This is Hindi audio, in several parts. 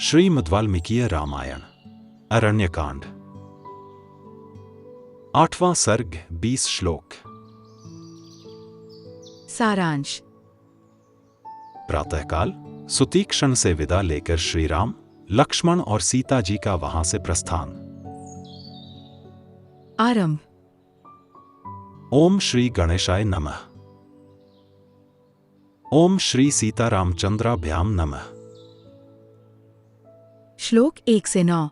श्रीमद्वाल्मीकीय रामायण अरण्यकांड 8वां सर्ग 20 श्लोक। सारांश। प्रातःकाल सुतीक्षण से विदा लेकर श्रीराम, लक्ष्मण और सीता जी का वहां से प्रस्थान। आरंभ। ओम श्री गणेशाय नमः। ओम श्री सीतारामचंद्राभ्याम नमः। श्लोक 1 से 9।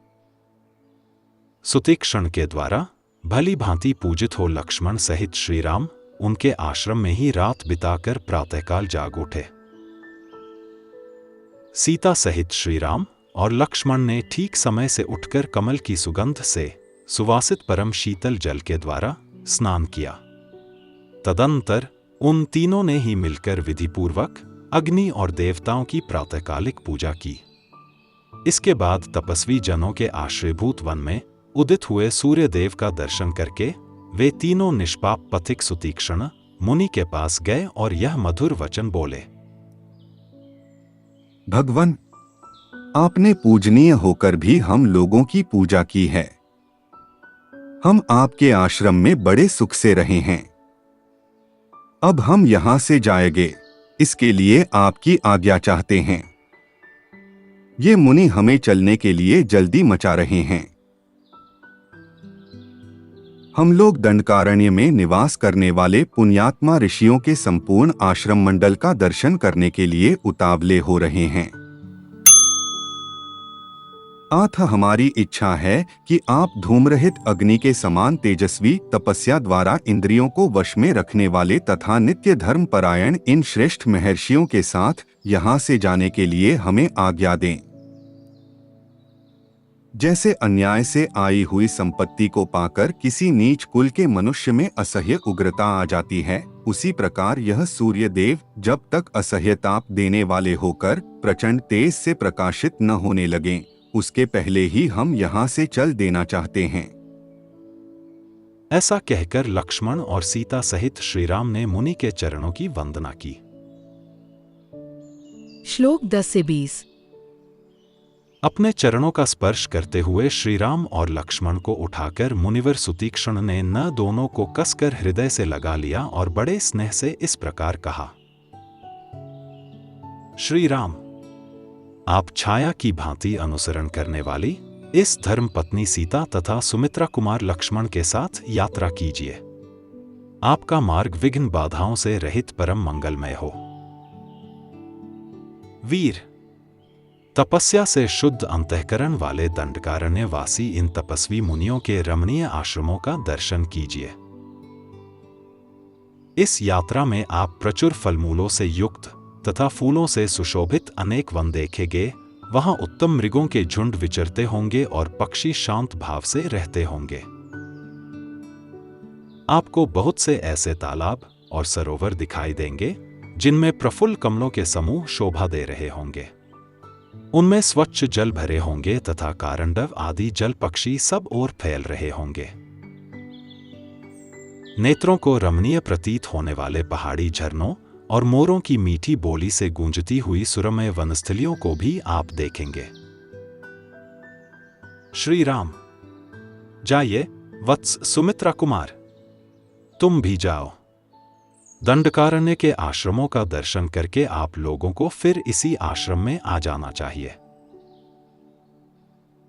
सुतीक्षण के द्वारा भली भांति पूजित हो लक्ष्मण सहित श्रीराम उनके आश्रम में ही रात बिताकर प्रातःकाल जाग उठे। सीता सहित श्रीराम और लक्ष्मण ने ठीक समय से उठकर कमल की सुगंध से सुवासित परम शीतल जल के द्वारा स्नान किया। तदंतर उन तीनों ने ही मिलकर विधिपूर्वक अग्नि और देवताओं की प्रातःकालिक पूजा की। इसके बाद तपस्वी जनों के आश्रयभूत वन में उदित हुए सूर्यदेव का दर्शन करके वे तीनों निष्पाप पथिक सुतीक्षण मुनि के पास गए और यह मधुर वचन बोले। भगवान, आपने पूजनीय होकर भी हम लोगों की पूजा की है। हम आपके आश्रम में बड़े सुख से रहे हैं। अब हम यहां से जाएंगे, इसके लिए आपकी आज्ञा चाहते हैं। ये मुनि हमें चलने के लिए जल्दी मचा रहे हैं। हम लोग दंडकारण्य में निवास करने वाले पुण्यात्मा ऋषियों के संपूर्ण आश्रम मंडल का दर्शन करने के लिए उतावले हो रहे हैं। अतः हमारी इच्छा है कि आप धूमरहित अग्नि के समान तेजस्वी तपस्या द्वारा इंद्रियों को वश में रखने वाले तथा नित्य धर्म परायण इन श्रेष्ठ महर्षियों के साथ यहाँ से जाने के लिए हमें आज्ञा दें। जैसे अन्याय से आई हुई संपत्ति को पाकर किसी नीच कुल के मनुष्य में असह्य उग्रता आ जाती है, उसी प्रकार यह सूर्य देव जब तक असह्य ताप देने वाले होकर प्रचंड तेज से प्रकाशित न होने लगें, उसके पहले ही हम यहाँ से चल देना चाहते हैं। ऐसा कहकर लक्ष्मण और सीता सहित श्रीराम ने मुनि के चरणों की वंदना की। श्लोक 10 से 20। अपने चरणों का स्पर्श करते हुए श्रीराम और लक्ष्मण को उठाकर मुनिवर सुतीक्षण ने न दोनों को कसकर हृदय से लगा लिया और बड़े स्नेह से इस प्रकार कहा। श्रीराम, आप छाया की भांति अनुसरण करने वाली इस धर्म पत्नी सीता तथा सुमित्रा कुमार लक्ष्मण के साथ यात्रा कीजिए। आपका मार्ग विघ्न बाधाओं से रहित परम मंगलमय हो। वीर, तपस्या से शुद्ध अंतःकरण वाले दंडकारण्य वासी इन तपस्वी मुनियों के रमणीय आश्रमों का दर्शन कीजिए। इस यात्रा में आप प्रचुर फलमूलों से युक्त तथा फूलों से सुशोभित अनेक वन देखेंगे। वहां उत्तम मृगों के झुंड विचरते होंगे और पक्षी शांत भाव से रहते होंगे। आपको बहुत से ऐसे तालाब और सरोवर दिखाई देंगे जिनमें प्रफुल्ल कमलों के समूह शोभा दे रहे होंगे। उनमें स्वच्छ जल भरे होंगे तथा कारंडव आदि जल पक्षी सब ओर फैल रहे होंगे। नेत्रों को रमणीय प्रतीत होने वाले पहाड़ी झरनों और मोरों की मीठी बोली से गूंजती हुई सुरमय वनस्थलियों को भी आप देखेंगे। श्री राम, जाइए वत्स सुमित्रा कुमार, तुम भी जाओ। दंडकारण्य के आश्रमों का दर्शन करके आप लोगों को फिर इसी आश्रम में आ जाना चाहिए।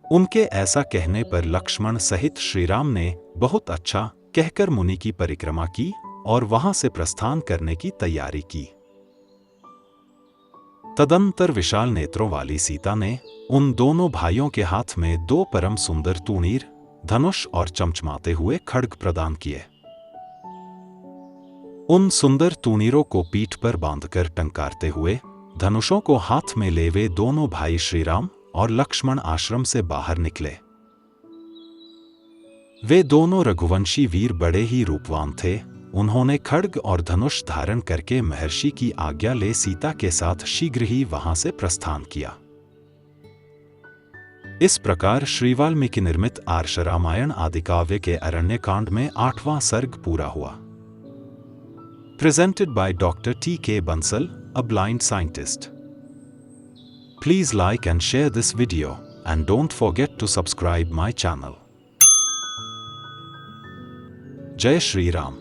उनके ऐसा कहने पर लक्ष्मण सहित श्रीराम ने बहुत अच्छा कहकर मुनि की परिक्रमा की और वहां से प्रस्थान करने की तैयारी की। तदंतर विशाल नेत्रों वाली सीता ने उन दोनों भाइयों के हाथ में 2 परम सुंदर तूणीर, धनुष और चमचमाते हुए खड्ग प्रदान किए। उन सुंदर तूणीरों को पीठ पर बांधकर टंकारते हुए धनुषों को हाथ में ले वे दोनों भाई श्रीराम और लक्ष्मण आश्रम से बाहर निकले। वे दोनों रघुवंशी वीर बड़े ही रूपवान थे। उन्होंने खड्ग और धनुष धारण करके महर्षि की आज्ञा ले सीता के साथ शीघ्र ही वहां से प्रस्थान किया। इस प्रकार श्री वाल्मीकि निर्मित आर्ष रामायण आदि काव्य के अरण्यकांड में 8वां सर्ग पूरा हुआ। Presented by Dr. T. K. Bansal, a blind scientist. Please like and share this video, and don't forget to subscribe my channel. Jai Shri Ram.